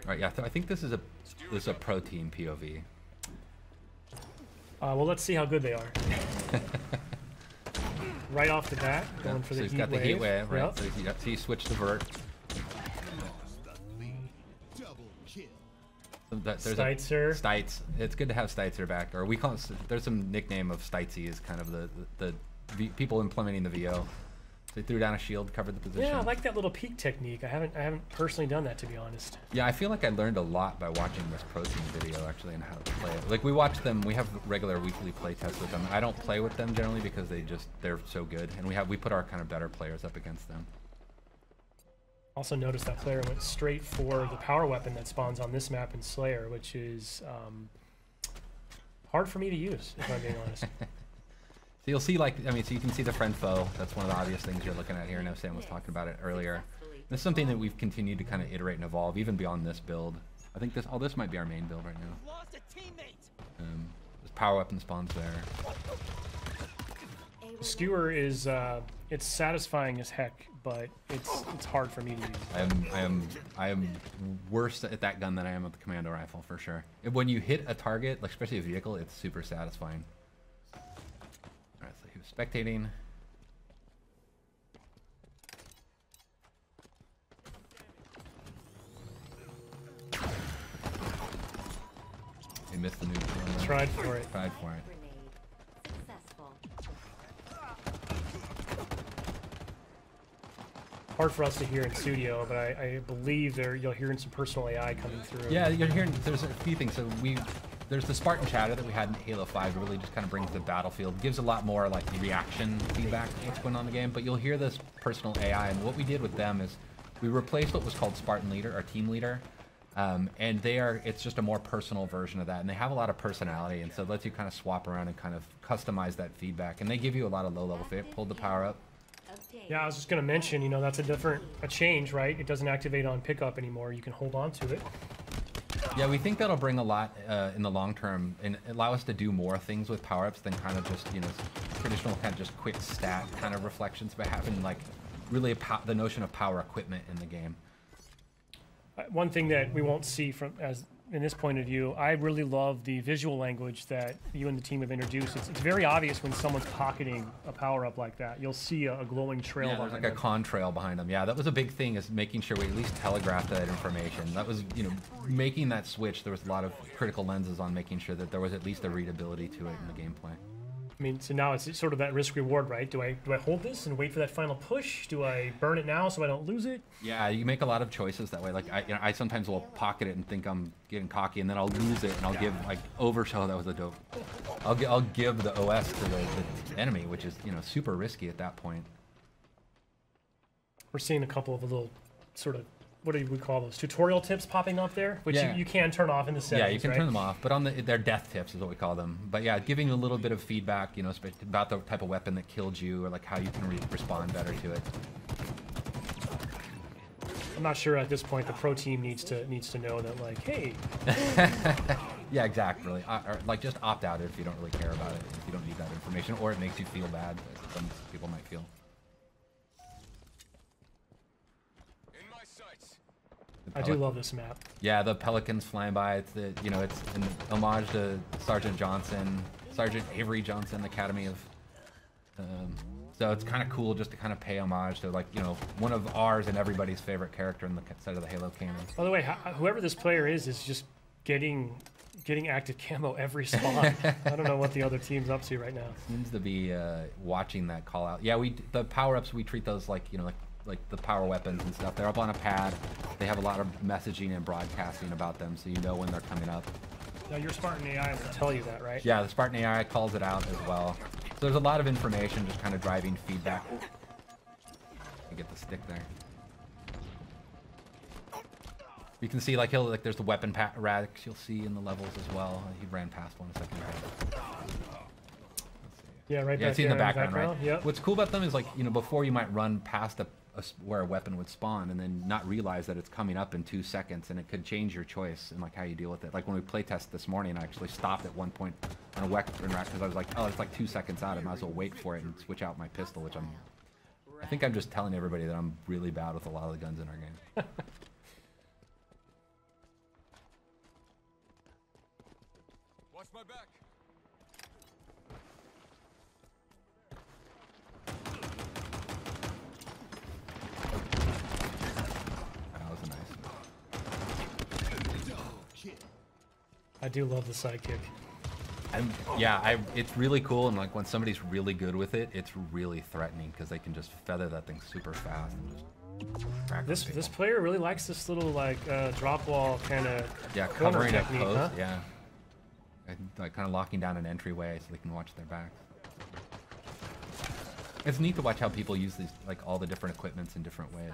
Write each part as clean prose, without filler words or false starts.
Right, yeah, I think this is a pro team POV. Well, let's see how good they are. Right off the bat, going for the heat wave. So he's got the heat wave, right? Yep. So he switched the vert. There's Steitzer. Stites. It's good to have Steitzer back, or we call it, there's some nickname of Stitesy is kind of the people implementing the VO. They threw down a shield, covered the position. Yeah, I like that little peek technique. I haven't personally done that, to be honest. Yeah, I feel like I learned a lot by watching this pro team video actually and how to play it. Like we watch them, we have regular weekly play tests with them. I don't play with them generally because they're so good, and we put our kind of better players up against them. Also noticed that player went straight for the power weapon that spawns on this map in Slayer, which is hard for me to use, if I'm being honest. So you'll see, like, I mean, so you can see the friend foe. That's one of the obvious things you're looking at here. I know Sam was talking about it earlier. This is something that we've continued to kind of iterate and evolve, even beyond this build. I think this might be our main build right now. There's power weapon spawns there. Skewer is it's satisfying as heck, but it's hard for me to use. I am worse at that gun than I am with the commando rifle for sure. When you hit a target, like especially a vehicle, it's super satisfying. All right, so he was spectating. He missed the neutral. Tried for it. Tried for it. Hard for us to hear in studio, but I believe you'll hear some personal AI coming through. Yeah, you're hearing. There's a few things. So there's the Spartan chatter that we had in Halo 5. It really just kind of brings the battlefield, gives a lot more like reaction feedback to what's going on in the game. But you'll hear this personal AI, and what we did with them is we replaced what was called Spartan Leader, or Team Leader, and it's just a more personal version of that, and they have a lot of personality, and so it lets you kind of swap around and kind of customize that feedback, and they give you a lot of low-level fit. Pulled the power up. Yeah, I was just going to mention, you know, that's a change, right? It doesn't activate on pickup anymore. You can hold on to it. Yeah, we think that'll bring a lot in the long term and allow us to do more things with power-ups than kind of just, you know, traditional kind of just quick stat kind of reflections, but having like really the notion of power equipment in the game. One thing that we won't see in this point of view, I really love the visual language that you and the team have introduced. It's very obvious when someone's pocketing a power-up like that. You'll see a glowing trail behind there's like a contrail behind them. Yeah, that was a big thing, is making sure we at least telegraphed that information. That was, you know, making that switch, there was a lot of critical lenses on making sure that there was at least a readability to it in the gameplay. I mean, so now it's sort of that risk-reward, right? Do I hold this and wait for that final push? Do I burn it now so I don't lose it? Yeah, you make a lot of choices that way. Like I sometimes will pocket it and think I'm getting cocky, and then I'll lose it, and I'll give like overshow. That was a dope. I'll give the OS to the enemy, which is, you know, super risky at that point. We're seeing a couple of little sort of, what do we call those, tutorial tips popping up there, which yeah. you can turn off in the settings. Yeah, you can turn them off, but on they're death tips is what we call them. But yeah, giving a little bit of feedback, you know, about the type of weapon that killed you, or like how you can respond better to it. I'm not sure at this point the pro team needs to know that, like, hey. Yeah, exactly. Or like just opt out if you don't really care about it, if you don't need that information, or it makes you feel bad, as some people might feel. I do love this map. Yeah, the pelicans flying by. It's you know, it's an homage to Sergeant Avery Johnson, Academy of. So it's kind of cool just to kind of pay homage to, like, you know, one of ours and everybody's favorite character in the set of the Halo canon. By the way, whoever this player is just getting active camo every spawn. I don't know what the other team's up to right now. Seems to be watching that call out. Yeah, the power-ups, we treat those like, you know, like the power weapons and stuff. They're up on a pad. They have a lot of messaging and broadcasting about them, so you know when they're coming up. Now your Spartan AI will tell you that, right? Yeah, the Spartan AI calls it out as well. So there's a lot of information just kind of driving feedback. You get the stick there. You can see, like, there's the weapon racks you'll see in the levels as well. He ran past one a second ago. Yeah, right. Yeah, it's in the background, right? Yep. What's cool about them is, like, you know, before you might run past where a weapon would spawn and then not realize that it's coming up in 2 seconds, and it could change your choice and like how you deal with it. Like when we playtested this morning, I actually stopped at one point on a weapon rack because I was like, oh, it's like 2 seconds out. I might as well wait for it and switch out my pistol, which I think I'm just telling everybody that I'm really bad with a lot of the guns in our game. back. That was a nice. I do love the sidekick. It's really cool, and like when somebody's really good with it, it's really threatening because they can just feather that thing super fast and just crack This player really likes this little like drop wall kind of covering a technique, post, huh? yeah, and, like kind of locking down an entryway so they can watch their backs. It's neat to watch how people use these, like all the different equipments in different ways.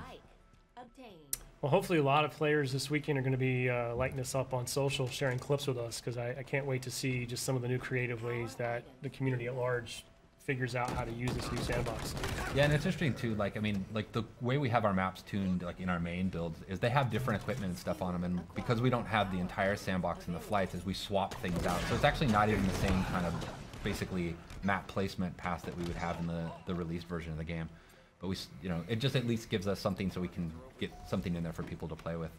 Well, hopefully a lot of players this weekend are going to be lighting this up on social, sharing clips with us, because I can't wait to see just some of the new creative ways that the community at large figures out how to use this new sandbox. Yeah, and it's interesting too, like, I mean, like the way we have our maps tuned, like in our main builds, is they have different equipment and stuff on them, and because we don't have the entire sandbox in the flights, is we swap things out. So it's actually not even the same kind of, basically, map placement pass that we would have in the released version of the game. But we, you know, it just at least gives us something so we can get something in there for people to play with.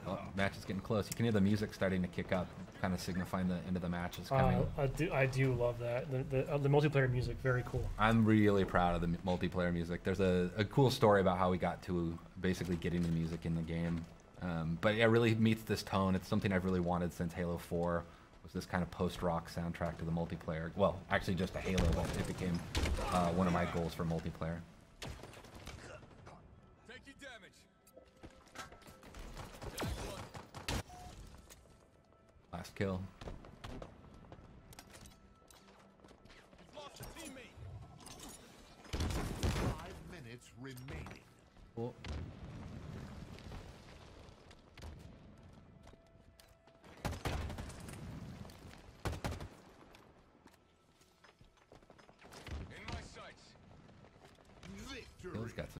Oh, match is getting close. You can hear the music starting to kick up, kind of signifying the end of the match is coming. I do love that. The multiplayer music, very cool. I'm really proud of the multiplayer music. There's a cool story about how we got to basically getting the music in the game. But it really meets this tone. It's something I've really wanted since Halo 4. Was this kind of post-rock soundtrack to the multiplayer. Well, actually just a Halo, but it became one of my goals for multiplayer. Take your damage. Last kill. You've lost a teammate. 5 minutes remaining. Cool. In my sights. Victory. Kill's got some